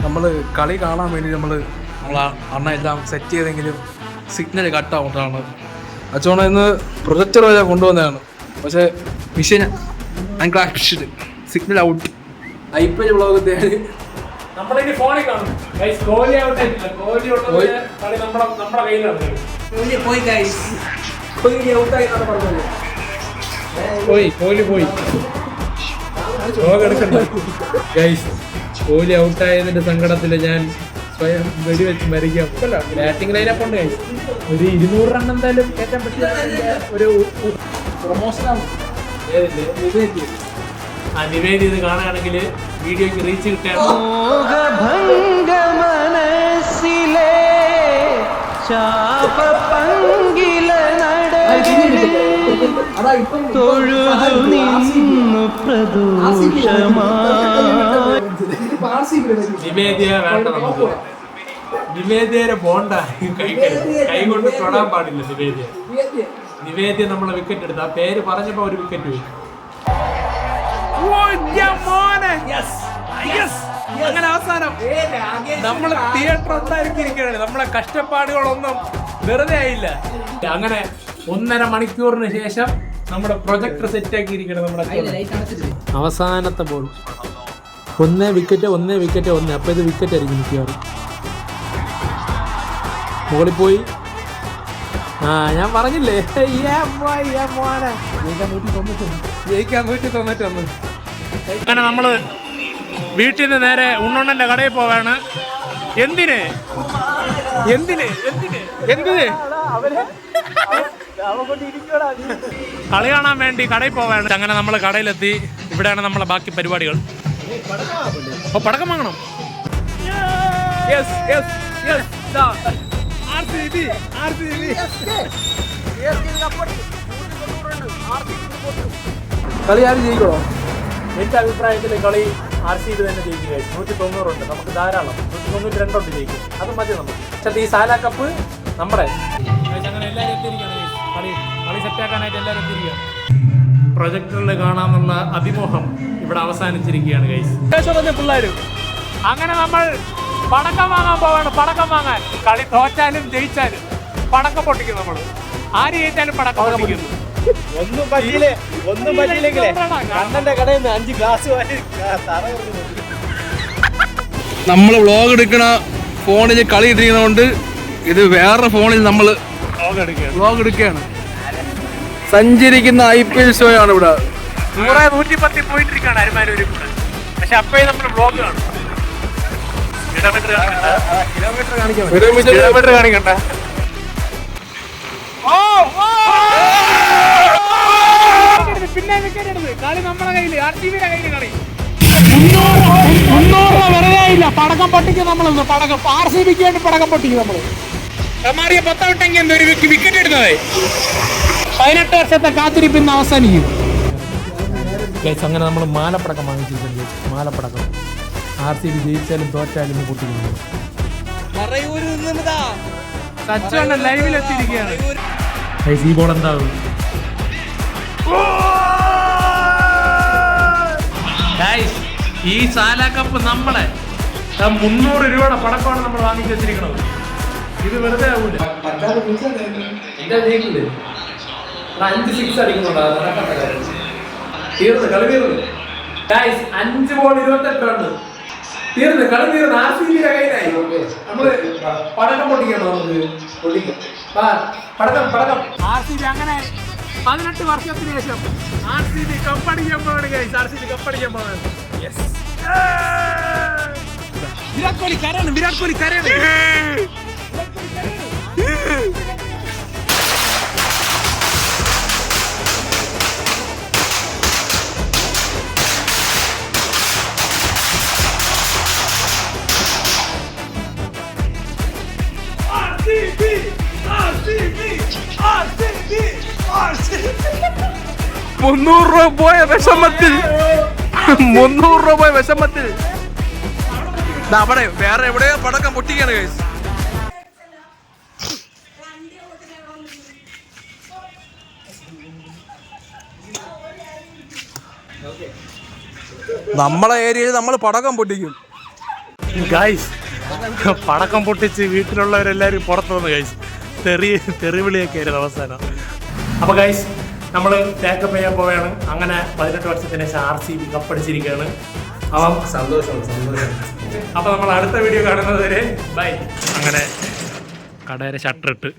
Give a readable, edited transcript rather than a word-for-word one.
നമ്മൾ കളി കാണാൻ വേണ്ടി നമ്മളെ അണ്ണ എല്ലാം സെറ്റ് ചെയ്തെങ്കിലും സിഗ്നൽ കട്ടാവുന്നതാണ്. അച്ചോണ ഇന്ന് പ്രൊജക്ടർ വരെ കൊണ്ടുവന്നതാണ്. പക്ഷേ mission crashed, signal out. IPL vlog തേടി നമ്മളിനി ഫോണിൽ കാണും. കോഹ്ലി ഔട്ട് ആയിട്ടില്ല. കോഹ്ലി ഉള്ളത് കളി നമ്മുടെ കയ്യിലാണ്. കോഹ്ലി ഔട്ടായി എന്നാണ് പറഞ്ഞത്. കോഹ്ലി പോയി. ഗൈസ്, കോഹ്ലി ഔട്ടായതിന്റെ സങ്കടത്തിൽ ഞാൻ സ്വയം വെടിവെച്ച് മരിക്കാം. ബാറ്റിംഗ് ലൈനപ്പ് ഉണ്ട് ഗൈസ്. ഒരു 200 റൺ എന്തായാലും കയറ്റാൻ പറ്റിയ ഒരു പ്രൊമോഷനാണ്. നിവേദി ഇത് കാണുകയാണെങ്കിൽ വീഡിയോക്ക് റീച്ച് കിട്ടാൻ നിവേദ്യ വേണ്ട. നമുക്ക് നിവേദ്യരെ ബോണ്ട കൈ കൊണ്ട് തൊടാൻ പാടില്ല. നിവേദ്യ നമ്മളെ വിക്കറ്റ് എടുത്ത് ആ പേര് പറഞ്ഞപ്പോ ഒരു വിക്കറ്റ് പോയി. അങ്ങനെ അവസാനം നമ്മൾ തിയേറ്റർ ഒന്നായിരിക്കുകയാണ്. നമ്മളെ കഷ്ടപ്പാടുകളൊന്നും വെറുതെ ആയില്ല. അങ്ങനെ 1.5 മണിക്കൂറിന് ശേഷം നമ്മുടെ പ്രൊജക്ടർ സെറ്റ് ആക്കിയിരിക്കണം. നമ്മുടെ അവസാനത്തെ ബോൾ 1 വിക്കറ്റ്. അപ്പൊ ഇത് വിക്കറ്റ് ആയിരിക്കും മിക്കവാറും. മുകളിൽ പോയി. ഞാൻ പറഞ്ഞില്ലേ ജയിക്കാൻ 191. അങ്ങനെ നമ്മള് വീട്ടിൽ നിന്ന് നേരെ ഉണ്ണണ്ണന്റെ കടയിൽ പോവാണ്. എന്തിന് കളി കാണാൻ വേണ്ടി കടയിൽ പോവാണ്. അങ്ങനെ നമ്മൾ കടയിലെത്തി. ഇവിടെയാണ് നമ്മളെ ബാക്കി പരിപാടികൾ. അപ്പൊ പടക്കം വാങ്ങണം. കളി ആരും ജയിക്കണോ? എന്റെ അഭിപ്രായത്തിൽ കളി RCB തന്നെ ജയിക്കുക. 190 ഉണ്ട്. നമുക്ക് ധാരാളം 192 ഉണ്ട് ജയിക്കും. അത് മതി നമുക്ക്. പക്ഷേ ഈ സാല കപ്പ് നമ്മുടെ അങ്ങനെ എല്ലാവരും എത്തിയിരിക്കുകയാണ്. കളി സെറ്റാക്കാനായിട്ട് എല്ലാവരും എത്തിയിരിക്കുകയാണ്. പ്രൊജക്ടറിൽ കാണാമെന്നുള്ള അതിമോഹം ഇവിടെ അവസാനിച്ചിരിക്കുകയാണ് ഗൈസ്. പിള്ളേരും അങ്ങനെ നമ്മൾ പടക്കം വാങ്ങാൻ പോവാണ്. പടക്കം വാങ്ങാൻ കളി തോറ്റാലും ജയിച്ചാലും പടക്കം പൊട്ടിക്കും. നമ്മൾ ആര് ജയിച്ചാലും പടക്കം പൊട്ടിക്കുന്നു. ഒന്നും പറ്റിയില്ലെങ്കിലേ കണ്ണന്റെ കടയിൽ നിന്ന് 5 ഗ്ലാസ് നമ്മൾ വ്ളോഗ് എടുക്കണ ഫോണിൽ കളി ഇട്ടിരിക്കുന്നതുകൊണ്ട് ഇത് വേറെ ഫോണിൽ നമ്മൾ വ്ളോഗ് എടുക്കുകയാണ്. സഞ്ചരിക്കുന്ന IPL ഷോ ആണ് ഇവിടെ. 110 പോയിട്ടിരിക്കുകയാണ് അരുമാനൂരിൽ കൂടെ. പക്ഷെ അപ്പോഴേ നമ്മൾ വ്ളോഗ് കാണും. കിലോമീറ്റർ കാണിക്കണ്ട. പിന്നെ വിക്കറ്റ് എടുത്ത് കളി നമ്മുടെ കയ്യിൽ. RCBയുടെ കയ്യിൽ കളി 300 വെറുതെ ഇല്ല. പടക്കം പൊട്ടിക്കും നമ്മളൊന്ന്. പടക്കം RCBക്ക് വേണ്ടി പടക്കം പൊട്ടിക്കും നമ്മള്. കമാറിയ 10 വിട്ടെങ്കിൽ എന്തൊരു വിക്കറ്റ് എടുത്തതേ. 18 വർഷത്തെ കാത്തിരിപ്പിന്ന് അവസാനിക്കും. അങ്ങനെ നമ്മൾ മാലപ്പടക്കം വാങ്ങിച്ചിട്ടുണ്ട്. മാലപ്പടക്കം RCB ജയിച്ചാലും തോറ്റാലും പൊട്ടിക്കുന്നു. സച്ചോണ്ട് ലൈവിലെത്തിയിരിക്കുകയാണ്. ഈ ബോൾ എന്താകും? ഈ സാല കപ്പ് നമ്മളെ 300 രൂപയുടെ പടക്കമാണ് നമ്മൾ വാങ്ങിച്ചു വെച്ചിരിക്കുന്നത്. ഇത് വെറുതെ ആവൂല. 5 6 അടിക്കുന്നുണ്ടോ? തീർന്ന് കളി തീർന്ന്. 5 ബോൾ 28 റൺ തീർന്ന്. കളി തീർന്ന്. RCBയുടെ കയ്യിലായി. നമ്മള് പടക്കം പൊട്ടിക്കണം. നമുക്ക് പൊട്ടിക്കാം. പടക്കം RCB അങ്ങനെ 18 വർഷത്തിന് ശേഷം RCB കപ്പടിക്കാൻ പോവാണ്. RCB കപ്പടിക്കാൻ പോവാണ്. വിരാട് കോഹ്ലി കരയാണ്. ₹300 പോയ വിഷമത്തിൽ അവിടെ വേറെ എവിടെയോ പടക്കം പൊട്ടിക്കാണ് ഗൈസ്. നമ്മളെ ഏരിയയിൽ നമ്മൾ പടക്കം പൊട്ടിക്കും. ഗൈസ് പടക്കം പൊട്ടിച്ച് വീട്ടിലുള്ളവരെല്ലാവരും പുറത്തു വന്നു ഗൈസ്. തെറിവിളിയൊക്കെ ആയിരുന്നു അവസാനം. അപ്പോൾ ഗൈസ് നമ്മൾ പാക്കപ്പ് ചെയ്യാൻ പോവുകയാണ്. അങ്ങനെ 18 വർഷത്തിന് ശേഷം RCB കപ്പടിച്ചിരിക്കുകയാണ്. അപ്പം സന്തോഷം. അപ്പോൾ നമ്മൾ അടുത്ത വീഡിയോ കാണുന്നത് വരെ ബൈ. അങ്ങനെ കടയുടെ ഷട്ടർ ഇട്ട്